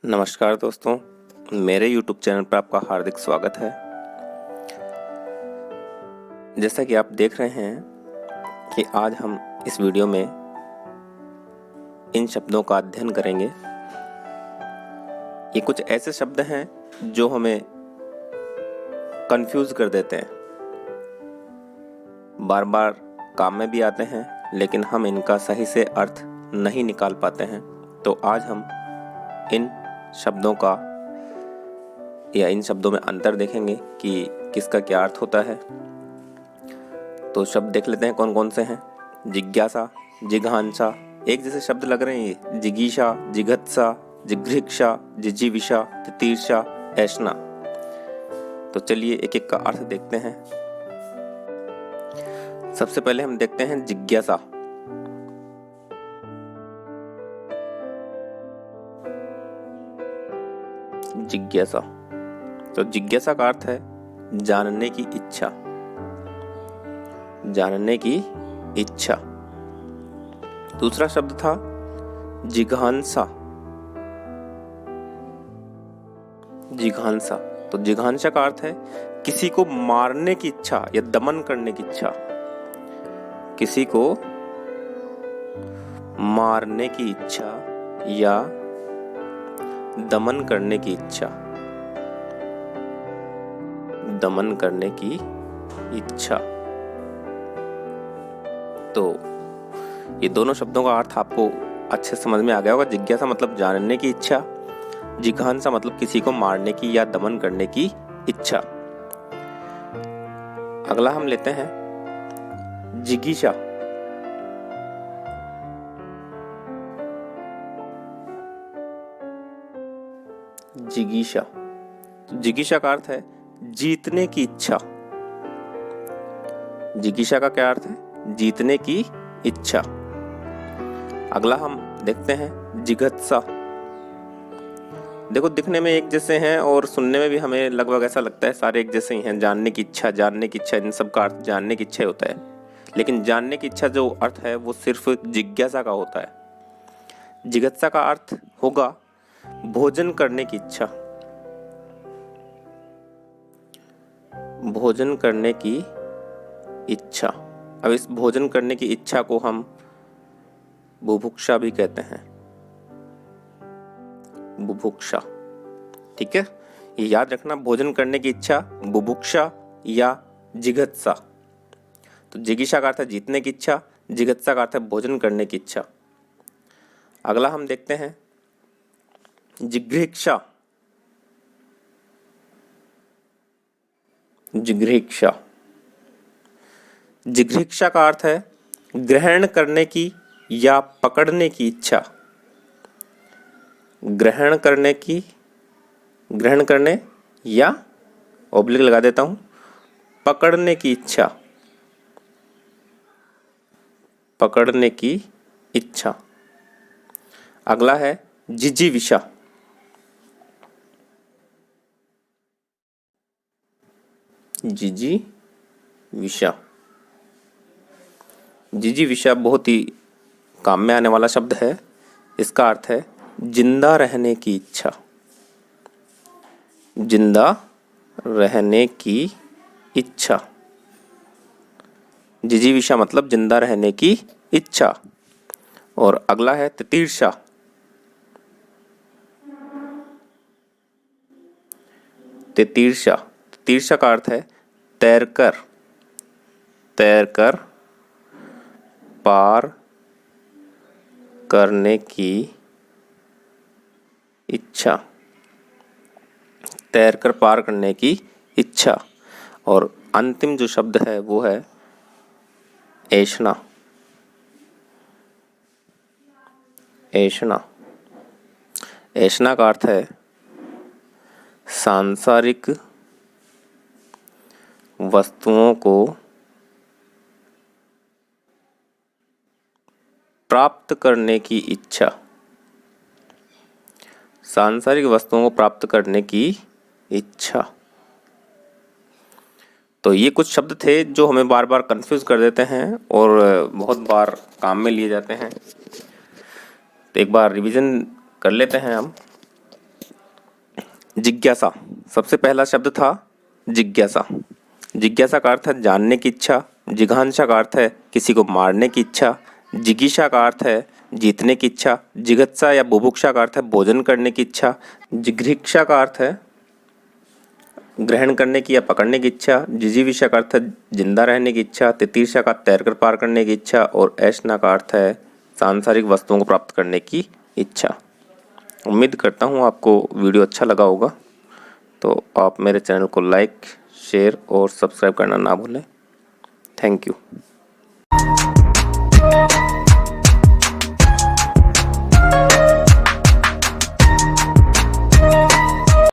नमस्कार दोस्तों, मेरे YouTube चैनल पर आपका हार्दिक स्वागत है। जैसा कि आप देख रहे हैं कि आज हम इस वीडियो में इन शब्दों का अध्ययन करेंगे। ये कुछ ऐसे शब्द हैं जो हमें कंफ्यूज कर देते हैं, बार बार काम में भी आते हैं, लेकिन हम इनका सही से अर्थ नहीं निकाल पाते हैं। तो आज हम इन शब्दों का या इन शब्दों में अंतर देखेंगे कि किसका क्या अर्थ होता है। तो शब्द देख लेते हैं कौन कौन से हैं। जिज्ञासा, जिघांसा, एक जैसे शब्द लग रहे हैं ये। जिगीषा, जिघत्सा, जिघृक्षा, जिजीविषा, तितीर्षा, ऐष्णा। तो चलिए एक एक का अर्थ देखते हैं। सबसे पहले हम देखते हैं जिज्ञासा। जिज्ञासा, तो जिज्ञासा का अर्थ है जानने की इच्छा। जानने की इच्छा। दूसरा शब्द था जिघांसा। जिघांसा, तो जिघांसा का अर्थ है किसी को मारने की इच्छा या दमन करने की इच्छा। किसी को मारने की इच्छा या दमन करने की इच्छा। दमन करने की इच्छा। तो ये दोनों शब्दों का अर्थ आपको अच्छे समझ में आ गया होगा। जिज्ञासा मतलब जानने की इच्छा, जिघांसा मतलब किसी को मारने की या दमन करने की इच्छा। अगला हम लेते हैं जिगीषा। जिगीषा, जिगीषा का अर्थ है जीतने की इच्छा। जिगीषा का क्या अर्थ है? जीतने की इच्छा। अगला हम देखते हैं जिघत्सा। देखो दिखने में एक जैसे हैं और सुनने में भी हमें लगभग ऐसा लगता है सारे एक जैसे ही हैं। जानने की इच्छा, जानने की इच्छा, इन सब का अर्थ जानने की इच्छा होता है। लेकिन जानने की इच्छा जो अर्थ है वो सिर्फ जिज्ञासा का होता है। जिघत्सा का अर्थ होगा भोजन करने की इच्छा। भोजन करने की इच्छा। अब इस भोजन करने की इच्छा को हम बुभुक्षा भी कहते हैं। बुभुक्षा, ठीक है, ये याद रखना। भोजन करने की इच्छा, बुभुक्षा या जिघत्सा। तो जिगीषा का अर्थ है जीतने की इच्छा, जिघत्सा का अर्थ है भोजन करने की इच्छा। अगला हम देखते हैं जिघृक्षा। जिघृक्षा, जिघृक्षा का अर्थ है ग्रहण करने की या पकड़ने की इच्छा। ग्रहण करने की, ग्रहण करने या ओब्लिक लगा देता हूं, पकड़ने की इच्छा। पकड़ने की इच्छा। अगला है जिजीविषा। जिजीविषा। जिजीविषा बहुत ही काम में आने वाला शब्द है। इसका अर्थ है जिंदा रहने की इच्छा। जिंदा रहने की इच्छा। जिजीविषा मतलब जिंदा रहने की इच्छा। और अगला है तितीर्षा। तितीर्षा, तितीर्षा का अर्थ है तैरकर, तैरकर पार करने की इच्छा। तैरकर पार करने की इच्छा। और अंतिम जो शब्द है वो है ऐष्णा। ऐष्णा, ऐष्णा का अर्थ है सांसारिक वस्तुओं को प्राप्त करने की इच्छा। सांसारिक वस्तुओं को प्राप्त करने की इच्छा। तो ये कुछ शब्द थे जो हमें बार बार कंफ्यूज कर देते हैं और बहुत बार काम में लिए जाते हैं। तो एक बार रिवीजन कर लेते हैं हम। जिज्ञासा, सबसे पहला शब्द था जिज्ञासा। जिज्ञासा का अर्थ है जानने की इच्छा। जिघांसा का अर्थ है किसी को मारने की इच्छा। जिगीषा का अर्थ है जीतने की इच्छा। जिगत्सा या बुभुक्षा का अर्थ है भोजन करने की इच्छा। जिघृक्षा का अर्थ है ग्रहण करने की या पकड़ने की इच्छा। जिजीविषा का अर्थ है जिंदा रहने की इच्छा। तितीर्षा का तैरकर पार करने की इच्छा। और ऐशना का अर्थ है सांसारिक वस्तुओं को प्राप्त करने की इच्छा। उम्मीद करता हूँ आपको वीडियो अच्छा लगा होगा, तो आप मेरे चैनल को लाइक, शेयर और सब्सक्राइब करना ना भूलें। Thank you.